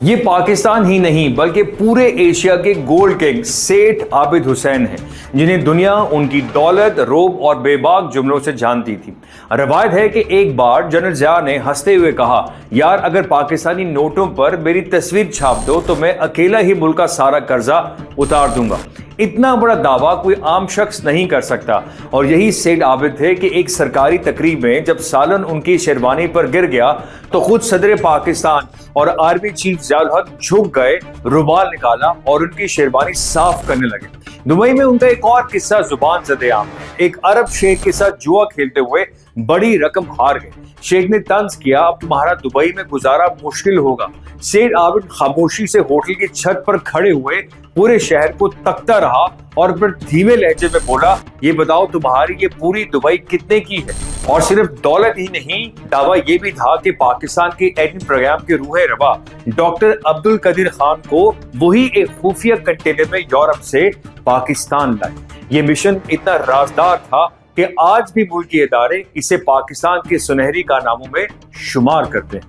یہ پاکستان ہی نہیں بلکہ پورے ایشیا کے گولڈ کنگ سیٹھ عابد حسین ہیں، جنہیں دنیا ان کی دولت، روب اور بے باک جملوں سے جانتی تھی۔ روایت ہے کہ ایک بار جنرل ضیاء نے ہنستے ہوئے کہا، یار اگر پاکستانی نوٹوں پر میری تصویر چھاپ دو تو میں اکیلا ہی ملک کا سارا قرضہ اتار دوں گا۔ اتنا بڑا دعویٰ کوئی عام شخص نہیں کر سکتا، اور یہی سیٹھ عابد تھے کہ ایک سرکاری تقریب میں جب سالن ان کی شیروانی پر گر گیا تو خود صدر پاکستان اور آرمی چیف ضیاء الحق جھک گئے، رومال نکالا اور ان کی شیروانی صاف کرنے لگے۔ دبئی میں ان کا ایک اور قصہ زبان زدِ عام ہے۔ ایک عرب شیخ کے ساتھ جوا کھیلتے ہوئے بڑی رقم ہار گئے۔ شیخ نے طنز کیا، اب تمہارا دبئی میں گزارا مشکل ہوگا۔ سیٹھ عابد خاموشی سے ہوٹل کی چھت پر کھڑے ہوئے پورے شہر کو تکتا رہا اور پھر دھیمے لہجے میں بولا، یہ بتاؤ تمہاری یہ پوری دبئی کتنے کی ہے؟ اور صرف دولت ہی نہیں، دعویٰ یہ بھی تھا کہ پاکستان کے ایٹمی پروگرام کے روح روا ڈاکٹر عبد القدیر خان کو وہی ایک خفیہ کنٹینر میں یورپ سے پاکستان لائے۔ یہ مشن اتنا رازدار تھا کہ آج بھی ملکی ادارے اسے پاکستان کے سنہری کارناموں میں شمار کرتے ہیں۔